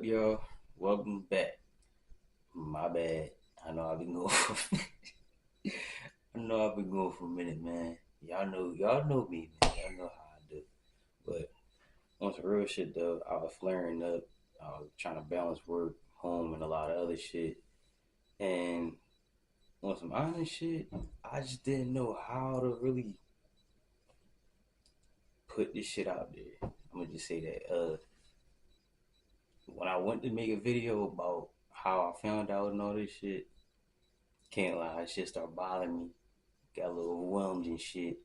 y'all? Welcome back. My bad. I know I've been going for I know I've been going for a minute, man. Y'all know me, man. Y'all know how I do. But on some real shit though, I was flaring up. I was trying to balance work, home, and a lot of other shit. And on some honest shit, I just didn't know how to really put this shit out there. I'm gonna just say that. When I went to make a video about how I found out and all this shit, can't lie, shit started bothering me. Got a little overwhelmed and shit.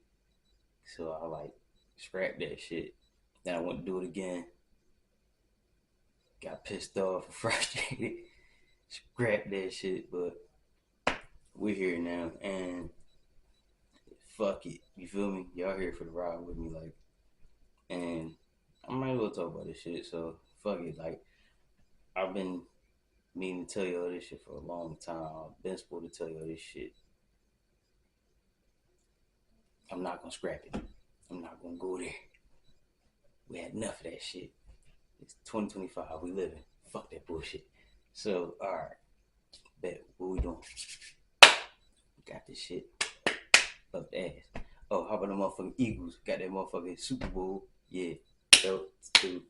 So I like scrapped that shit. Then I went to do it again. Got pissed off and frustrated. Scrapped that shit, but we're here now and fuck it. You feel me? Y'all here for the ride with me, like, and I might as well talk about this shit. So fuck it. Like, I've been meaning to tell y'all this shit for a long time. I've been supposed to tell y'all this shit. I'm not gonna scrap it. I'm not gonna go there. We had enough of that shit. It's 2025. We living. Fuck that bullshit. So, alright. Bet. What we doing? Got this shit up the ass. Oh, how about the motherfucking Eagles? Got that motherfucking Super Bowl. Yeah. Belt to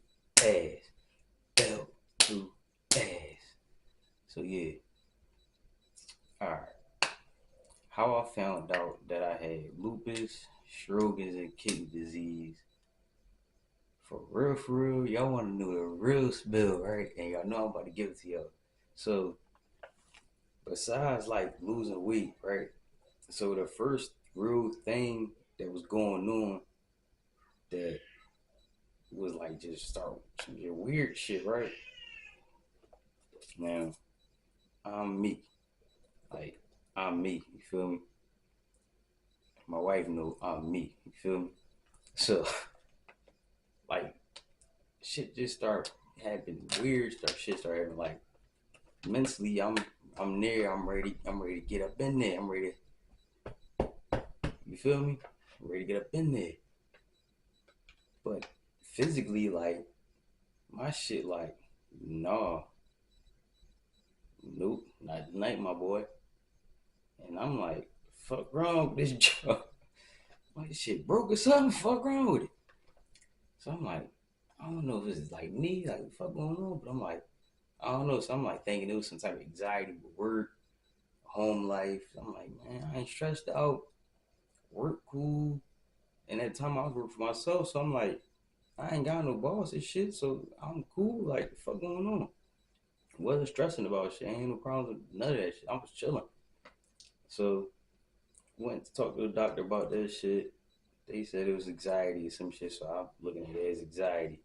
ass. Belt to ass. So, yeah. Alright. How I found out that I had lupus, Sjogren's, and kidney disease. For real, y'all want to know the real spill, right? And y'all know I'm about to give it to y'all. So, besides like losing weight, right? So the first real thing that was going on that was like just start some weird shit, right? Now, I'm me. Like, I'm me. You feel me? My wife know I'm me. You feel me? So, like, shit just start happening weird stuff. Shit start happening like mentally. I'm there. I'm ready to get up in there. I'm ready. You feel me? I'm ready to get up in there. But physically, like my shit, like nah, nope, not tonight, my boy. And I'm like, fuck wrong with this job? Like shit broke or something. Fuck wrong with it. So I'm like, I don't know if this is like me, like what the fuck going on, but I'm like, I don't know. So I'm like thinking it was some type of anxiety with work, home life. I'm like, man, I ain't stressed out. Work cool. And at the time I was working for myself, so I'm like, I ain't got no boss and shit, so I'm cool. Like, the fuck going on? Wasn't stressing about shit. Ain't no problems with none of that shit. I was chilling. So went to talk to the doctor about that shit. They said it was anxiety or some shit, so I'm looking at it as anxiety.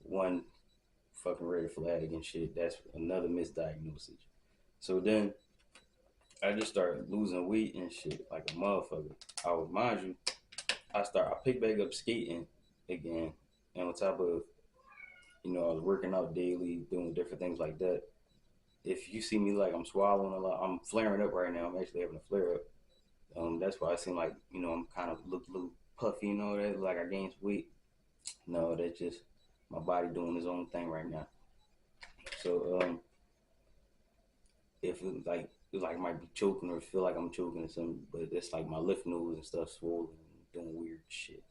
One fucking red flag and shit. That's another misdiagnosis. So then I just started losing weight and shit like a motherfucker. I would mind you, I picked back up skating again. And on top of, I was working out daily, doing different things like that. If you see me like I'm swallowing a lot, I'm flaring up right now. I'm actually having a flare up. That's why I seem like, I'm kind of look a little puffy and all that, like I gained weight. No, that's just my body doing its own thing right now. So if it like I might be choking or feel like I'm choking or something, but it's like my lymph nodes and stuff swollen and doing weird shit.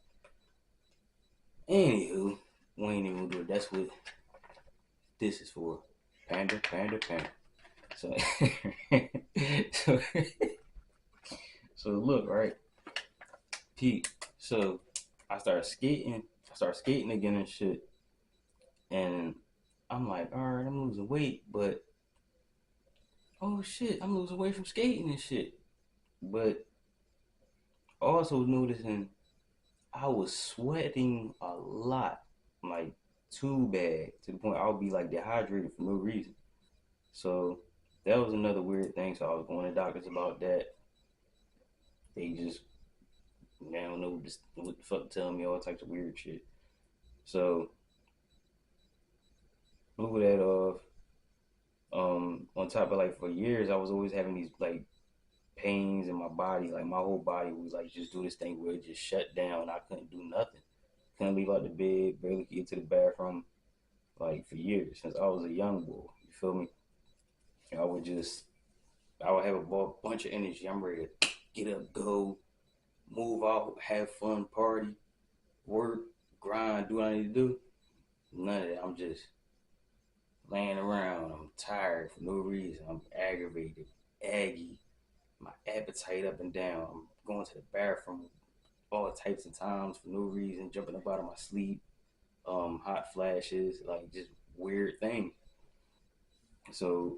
Anywho, we ain't even gonna do it. That's what this is for. Panda, panda, panda. So, so, so look, right, Pete. So I started skating. I started skating again and shit. And I'm like, all right, I'm losing weight, but oh shit, I'm losing weight from skating and shit. But also noticing I was sweating a lot, like too bad to the point I would be like dehydrated for no reason. So that was another weird thing. So I was going to doctors about that. They just, I don't know what the fuck, telling me all types of weird shit. So move that off. On top of like for years, I was always having these like pains in my body. Like my whole body was like just do this thing where it just shut down. I couldn't do nothing. Couldn't leave out the bed. Barely get to the bathroom. like for years since I was a young boy. You feel me? And I would have a bunch of energy. I'm ready to get up, go, move out, have fun, party, work, grind, do what I need to do. None of that. I'm just laying around. I'm tired for no reason. I'm aggravated, aggy, my appetite up and down. I'm going to the bathroom all types of times for no reason, jumping up out of my sleep, hot flashes, like just weird things. So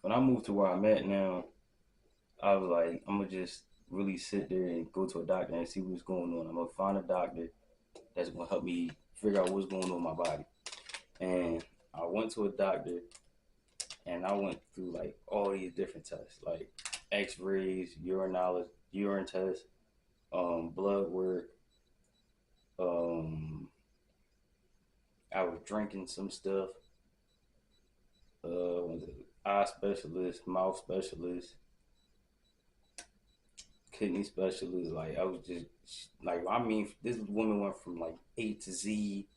when I moved to where I'm at now, I was like, I'm gonna just really sit there and go to a doctor and see what's going on. I'm gonna find a doctor that's gonna help me figure out what's going on in my body. And I went to a doctor and I went through like all these different tests, like X-rays, urine tests, blood work. Um, I was drinking some stuff. Was it eye specialist, mouth specialist, kidney specialist. Like I was just like I mean, this woman went from like A to Z,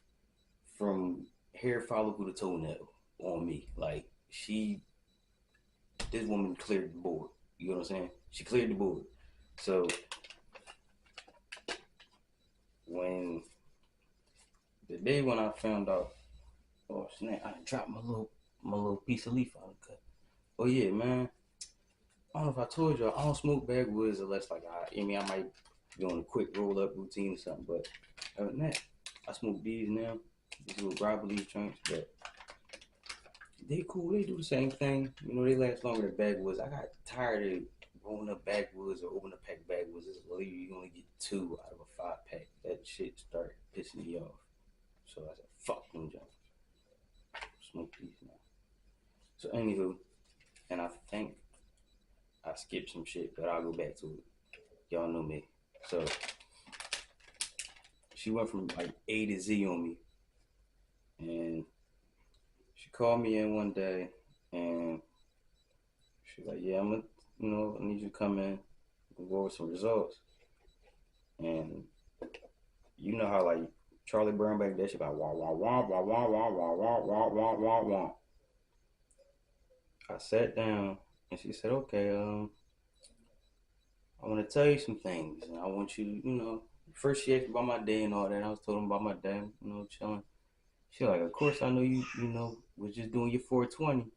from hair follicle to toenail on me. Like this woman cleared the board. You know what I'm saying? She cleared the board. So when the day when I found out, oh snap, I dropped my little piece of leaf out of the cut. Oh yeah, man. I don't know if I told you I don't smoke backwoods unless like I mean I might be on a quick roll up routine or something, but other than that, I smoke these now, these little broccoli joints, but they cool. They do the same thing. You know, they last longer than backwoods. I got tired of rolling up backwoods or opening a pack of backwoods. It's literally you only get two out of a 5-pack. That shit started pissing me off. So I said, fuck them joints. Smoke these now. So anywho, and I think I skipped some shit, but I'll go back to it. Y'all know me. So she went from like A to Z on me, and she called me in one day, and she's like, "Yeah, I'm gonna, I need you to come in, and go over some results." And you know how like Charlie Brown back there, she like wah wah wah wah wah wah wah wah wah wah wah wah. I sat down, and she said, "Okay, I want to tell you some things, and I want you to, first she asked about my day and all that. I was telling about my day, chilling. She like, of course I know you, was just doing your 420.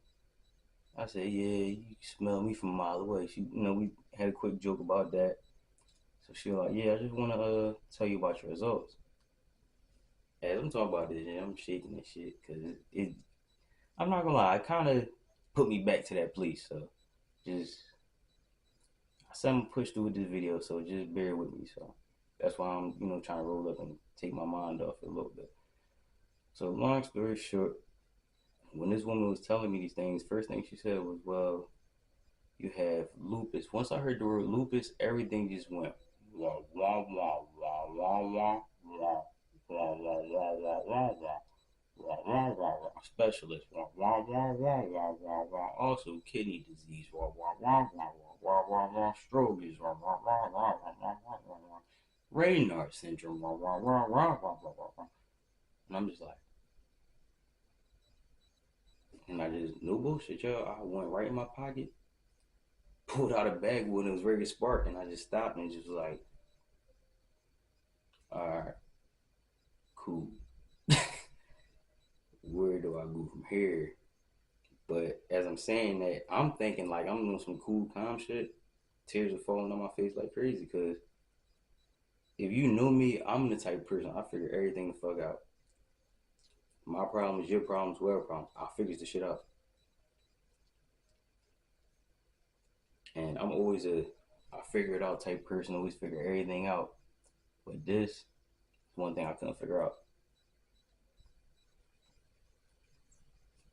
I said, yeah, you smell me from a mile away. She, we had a quick joke about that. So she was like, yeah, I just want to tell you about your results. As I'm talking about this, I'm shaking this shit because I'm not gonna lie, it kind of put me back to that place. So just I said I'm gonna push through with this video, so just bear with me. So that's why I'm, trying to roll up and take my mind off it a little bit. So long story short, when this woman was telling me these things, first thing she said was, well, you have lupus. Once I heard the word lupus, everything just went wah wah wah wah wah wah wah wah wah wah wah wah wah. Wah, wah, wah, wah. Specialist. Wah, wah, wah, wah, wah, wah, wah. Also kidney disease. Wah, wah, wah, wah, wah, wah, wah, wah. Stroke is wah, wah, wah, wah, wah, wah, wah, wah, wah. Raynaud's syndrome. Wah, wah, wah, wah, wah, wah, wah, wah. And I'm just like, and I just, no bullshit, yo. I went right in my pocket, pulled out a bag when it was ready to spark, and I just stopped and just was like, all right, cool. Where do I go from here? But as I'm saying that, I'm thinking like I'm doing some cool, calm shit. Tears are falling on my face like crazy. Because if you know me, I'm the type of person I figure everything the fuck out. My problems, your problems, whoever problems, I figure the shit out. And I'm always I figure it out type person. Always figure everything out. But this is one thing I couldn't figure out,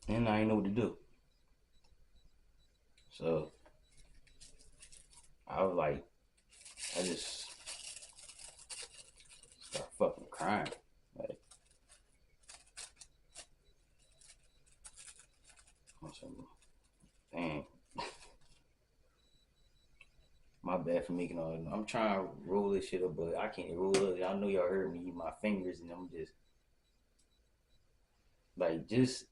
and I didn't know what to do. So I was like, I just start fucking crying. Like, dang, my bad for making all that. I'm trying to roll this shit up, but I can't roll it. I know y'all heard me, my fingers, and I'm just. Like just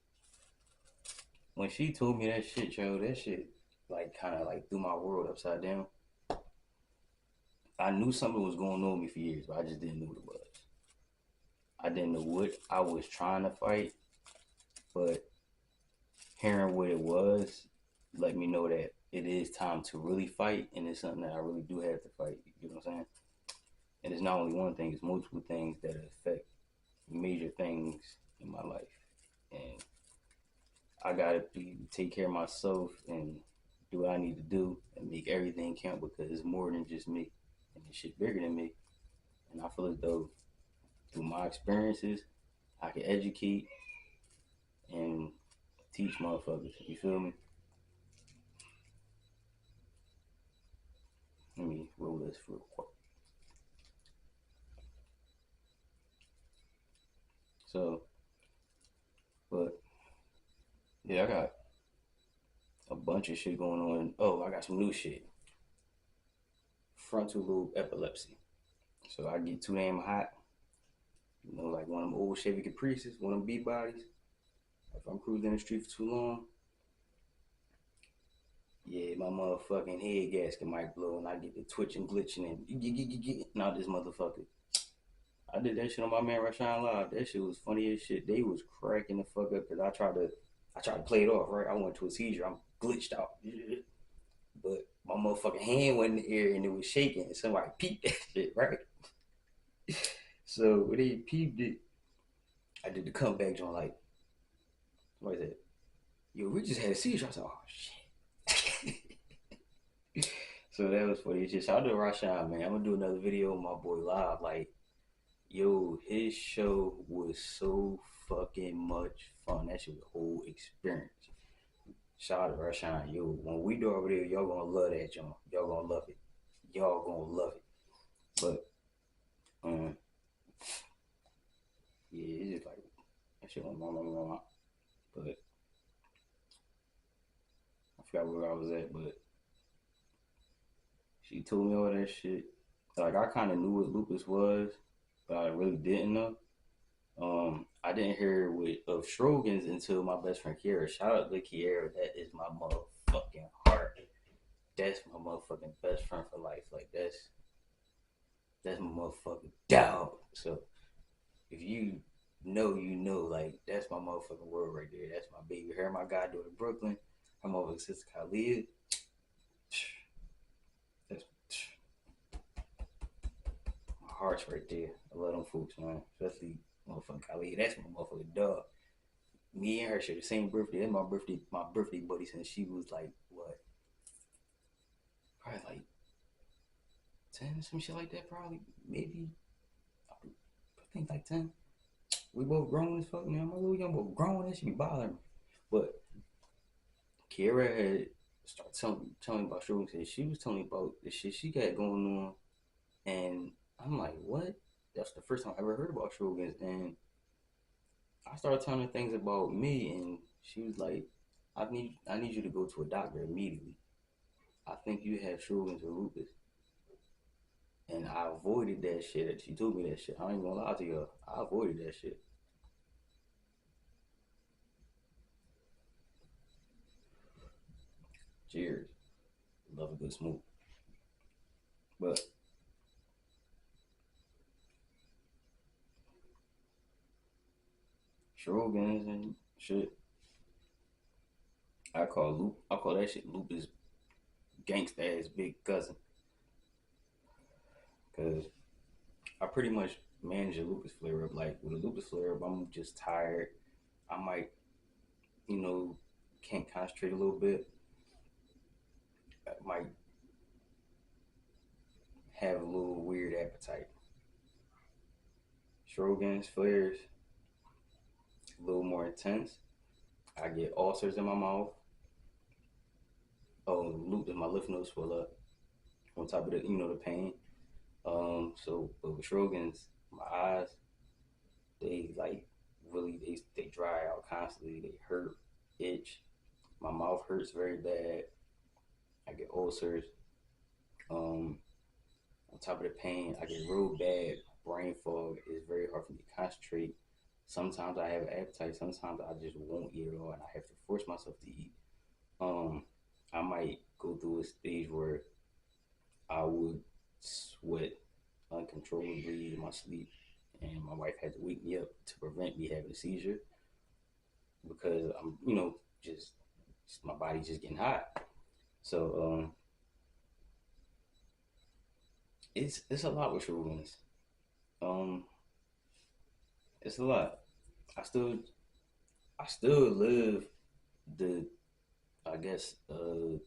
when she told me that shit, yo, that shit like kind of like threw my world upside down. I knew something was going on with me for years, but I just didn't know what it was. I didn't know what I was trying to fight, but hearing what it was let me know that it is time to really fight, and it's something that I really do have to fight. You know what I'm saying? And it's not only one thing; it's multiple things that affect major things in my life, and I gotta take care of myself and do what I need to do and make everything count because it's more than just me, and this shit bigger than me. And I feel as though through my experiences, I can educate and teach motherfuckers. You feel me? Let me roll this real quick. So, but yeah, I got a bunch of shit going on. Oh, I got some new shit. Frontal lobe epilepsy. So I get too damn hot. You know, like one of them old Chevy Caprices, one of them B bodies. If I'm cruising in the street for too long, yeah, my motherfucking head gasket might blow and I get the twitching, glitching, and not this motherfucker. I did that shit on my man Rashawn Live. That shit was funny as shit. They was cracking the fuck up because I tried to play it off, right? I went to a seizure. I'm glitched out. But my motherfucking hand went in the air and it was shaking and somebody peeped that shit, right? So when they peeped it, I did the comeback joint like, what is it? Yo, we just had a seizure. I said, oh shit. So that was funny. It's just shout out to Rashawn, man. I'm gonna do another video on my boy live. Like, yo, his show was so fucking much fun. That shit was a whole experience. Shout out to Rashawn. Yo, when we do over there, y'all gonna love that joint. Y'all gonna love it. Y'all gonna love it. But yeah, it's just like that shit went wrong. But I forgot where I was at, but she told me all that shit. Like I kind of knew what lupus was, but I really didn't know. I didn't hear of Strogan's until my best friend Kiera. Shout out to Kiera. That is my motherfucking heart. That's my motherfucking best friend for life. Like that's my motherfucking dog. So if you know, you know. Like that's my motherfucking world right there. That's my baby. Her, my goddaughter Brooklyn. Her motherfucking sister Khalid. That's my heart's right there. I love them folks, man. Especially motherfucking Khalid. That's my motherfucking dog. Me and her share the same birthday. That's my birthday buddy since she was like what? Probably like 10, some shit like that. Probably maybe I think like 10. We both grown as fuck, man. I'm like, we both grown. That should be bothering me. But Kiera had started telling me about Sugar. She was telling me about the shit she got going on, and I'm like, what? That's the first time I ever heard about Shogun's, and I started telling her things about me, and she was like, I need you to go to a doctor immediately. I think you have Shogun's or lupus. And I avoided that shit. She told me that shit. I ain't gonna lie to you. I avoided that shit. Cheers. Love a good smoke. But Shogun's and shit. I call that shit lupus gangsta ass big cousin. Cause I pretty much manage a lupus flare up. Like with a lupus flare up, I'm just tired. I might, you know, can't concentrate a little bit. I might have a little weird appetite. Sjogren's flares a little more intense. I get ulcers in my mouth. Oh, lupus, my lymph nodes swell up. On top of the pain. So but with Sjogren's, my eyes, they like really they dry out constantly. They hurt, itch. My mouth hurts very bad. I get ulcers. Um, on top of the pain, I get real bad brain fog. It's very hard for me to concentrate. Sometimes I have an appetite. Sometimes I just won't eat at all, and I have to force myself to eat. Um, I might go through a stage where I would sweat uncontrollably in my sleep, and my wife had to wake me up to prevent me having a seizure because I'm, just my body's just getting hot. So it's a lot with shrooms. Um, it's a lot. I still I still live the I guess the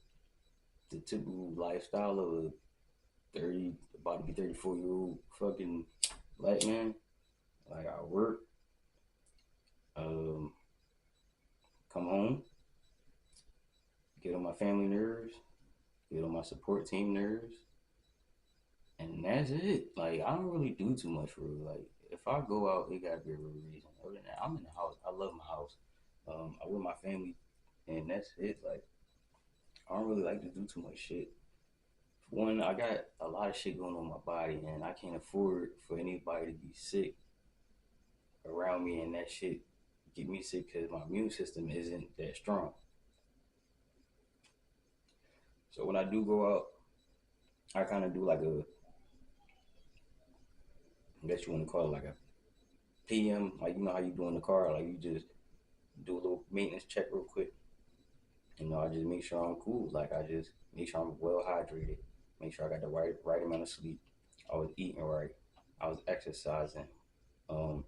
typical lifestyle of a 30 about to be 34-year old fucking black man. Like I work, um, come home, get on my family nerves, get on my support team nerves, and that's it. Like I don't really do too much for real. Like if I go out, it gotta be a real reason. Other than that, I'm in the house. I love my house. I with my family, and that's it. Like I don't really like to do too much shit. One, I got a lot of shit going on in my body, and I can't afford for anybody to be sick around me, and that shit get me sick because my immune system isn't that strong. So when I do go out, I kind of do like I guess you want to call it like a PM, like you know how you do in the car, like you just do a little maintenance check real quick. I just make sure I'm cool. Like I just make sure I'm well hydrated, make sure I got the right amount of sleep. I was eating right. I was exercising. Um,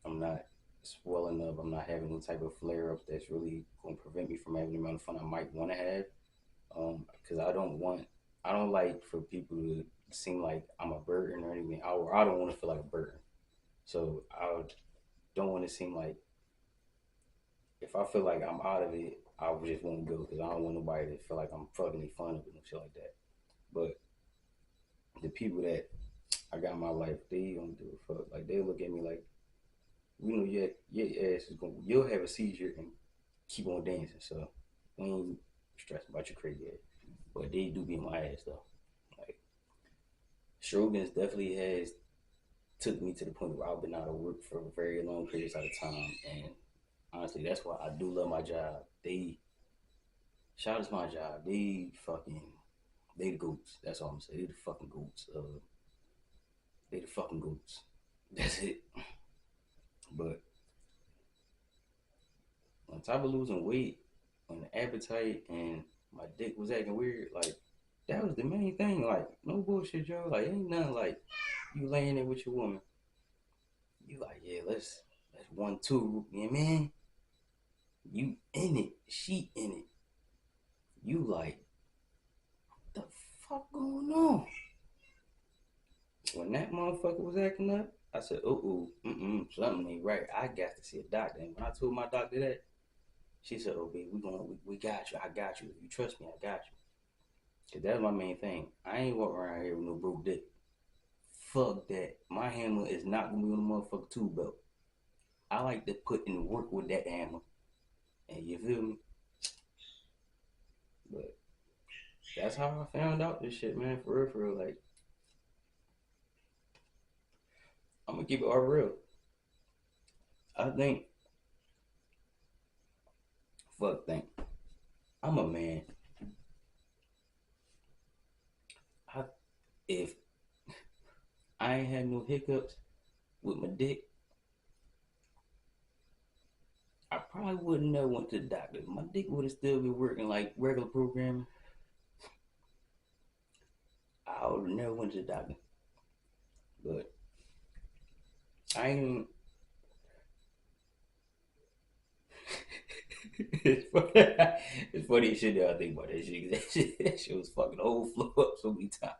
I'm not swelling up. I'm not having any type of flare ups that's really going to prevent me from having the amount of fun I might want to have. Because I don't like for people to seem like I'm a burden or anything. I don't want to feel like a burden. So I don't want to seem like if I feel like I'm out of it, I just won't go because I don't want nobody to feel like I'm fucking any fun of it and shit like that. But the people that I got in my life, they don't give a fuck. Like they look at me like, your ass is going, you'll have a seizure and keep on dancing. So we ain't stressing about your crazy ass. But they do be in my ass though. Like Strogans definitely has took me to the point where I've been out of work for very long periods at a time, and honestly, that's why I do love my job. They shout out to my job. They the goats. That's all I'm saying. They the fucking goats. They the fucking goats. That's it. But on top of losing weight, on the appetite, and my dick was acting weird, like that was the main thing. Like no bullshit, Joe. Like ain't nothing like you laying there with your woman. You like yeah, let's 1-2. You know what I mean? You in it, she in it. You like the fuck going on? When that motherfucker was acting up, I said, something ain't right. I got to see a doctor. And when I told my doctor that, she said, "Oh, baby, we got you. I got you. If you trust me, I got you." Cause that's my main thing. I ain't walking around here with no broke dick. Fuck that. My hammer is not gonna be on the motherfucker tool belt. I like to put in work with that hammer. And you feel me? But that's how I found out this shit, man. For real, for real. Like, I'm gonna keep it all real. I think, think. I'm a man. I if I ain't had no hiccups with my dick, I probably wouldn't have went to the doctor. My dick would have still been working like regular programming. I would have never went to the doctor. But I ain't. It's funny shit that I think about that shit. That shit was fucking the whole floor up so many times.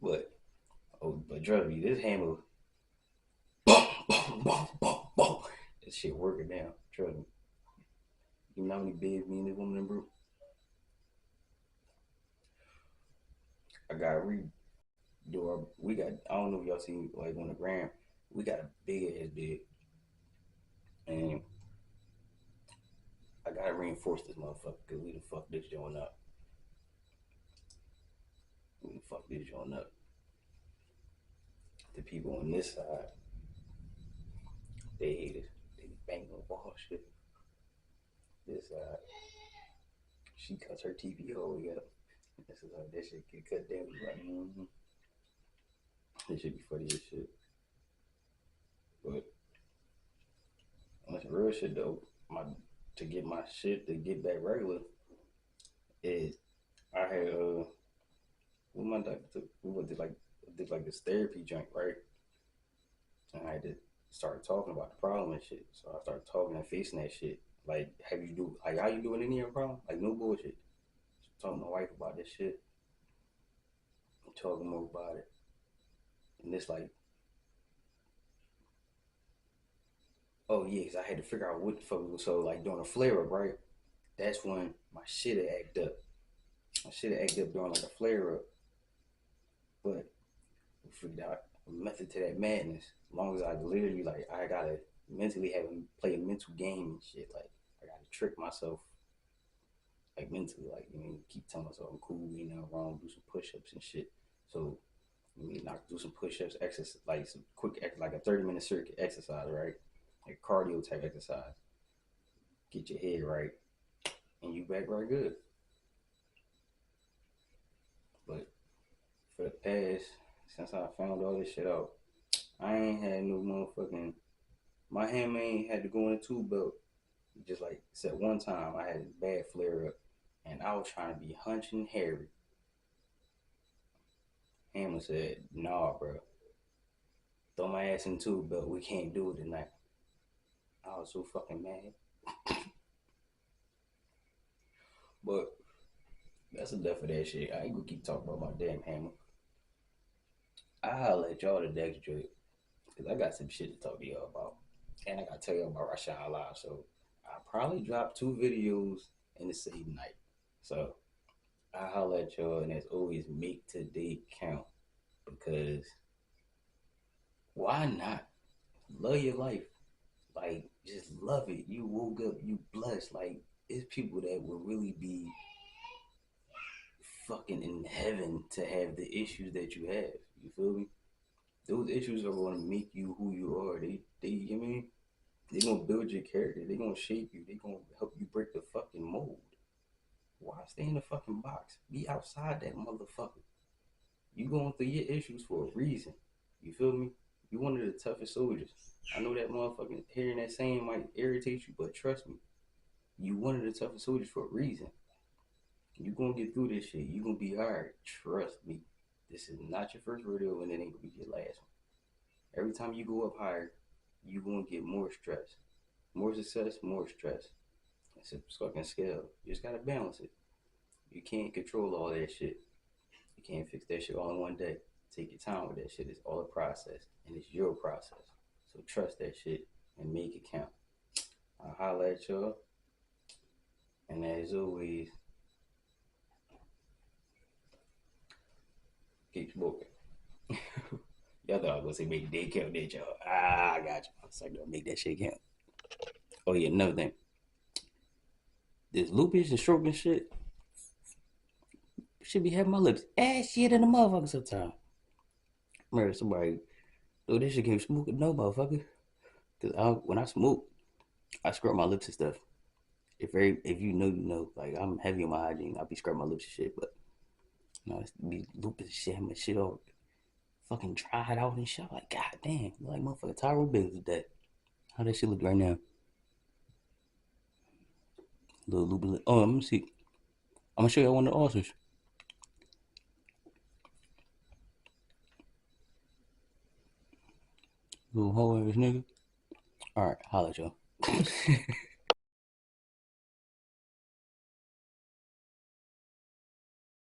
But but trust me, this hammer, boom, boom, boom, boom, boom. This shit working now. Trust me. You know how many beds me and this woman in broke? I got redo our. We got. I don't know if y'all seen like on the gram. We got a big ass bed, and I gotta reinforce this motherfucker because we done fuck this joint up. We done fuck this joint up. The people on this side, they hate it. They bang on the wall shit. This side, she cuts her TV all the way up. This is like that shit get cut down. Like, this should be funny as shit. But on some real shit though, my to get my shit to get back regular is I had what my doctor took we went to like did like this therapy joint, right? And I had to start talking about the problem and shit. So I started talking and facing that shit. Like, have you do like how you doing any of your problem? Like no bullshit. Talking to my wife about this shit. Talking more about it. And it's like, oh yeah, cause I had to figure out what the fuck was so like during a flare up, right? That's when my shit had act up. My shit had act up during like a flare up. But we figured out a method to that madness. As long as I literally like I gotta mentally have play a mental game and shit. Like I gotta trick myself like mentally, like you know, keep telling myself I'm cool, you know, wrong, do some push ups and shit. So I mean, I do some push ups, exercise, like some quick, like a 30-minute circuit exercise, right? Like cardio type exercise. Get your head right, and you back right good. But for the past, since I found all this shit out, I ain't had no motherfucking. My hammer ain't had to go in a tube belt. Just like said one time, I had a bad flare up, and I was trying to be hunching Harry. Hammer said, "Nah, bro, throw my ass in the tube belt. We can't do it tonight." I was so fucking mad. But that's enough of that shit. I ain't gonna keep talking about my damn hammer. I'll let y'all the next joint. Because I got some shit to talk to y'all about. And I gotta tell y'all about Rashawn Live. So I'll probably drop 2 videos in the same night. So I'll holler at y'all. And as always, make today count. Because why not? Love your life. Like, just love it. You woke up, you blessed. Like, it's people that will really be fucking in heaven to have the issues that you have. You feel me? Those issues are going to make you who you are. I mean, they gonna build your character. They gonna shape you. They gonna help you break the fucking mold. Why stay in the fucking box? Be outside that motherfucker. You going through your issues for a reason. You feel me? You one of the toughest soldiers. I know that motherfucking hearing that saying might irritate you, but trust me, you one of the toughest soldiers for a reason. You gonna get through this shit. You gonna be hard. Trust me. This is not your first rodeo, and it ain't gonna be your last one. Every time you go up higher, you gonna get more stress, more success, more stress. It's a fucking scale. You just gotta balance it. You can't control all that shit. You can't fix that shit all in one day. Take your time with that shit. It's all a process, and it's your process. So trust that shit and make it count. I'll holler at y'all. And as always, keep smoking. Y'all thought I was gonna say make the day count, did y'all? I got you. I was like, make that shit count. Oh yeah, another thing. This lupus and stroke and shit should be having my lips ass shit in the motherfucker sometimes. Remember somebody, though this shit can't smoke no motherfucker. Cause when I smoke, I scrub my lips and stuff. If you know, you know. Like I'm heavy on my hygiene. I be scrubbing my lips and shit, but you know, it's be lupus and shit, my shit all fucking dried out and shit. I'm like, god damn, like motherfucker Tyro Banks with that. How that shit look right now? Little lupus. Oh, let me see. I'm gonna show you one of the ulcers. Little hoe ass nigga. Alright, holla at y'all.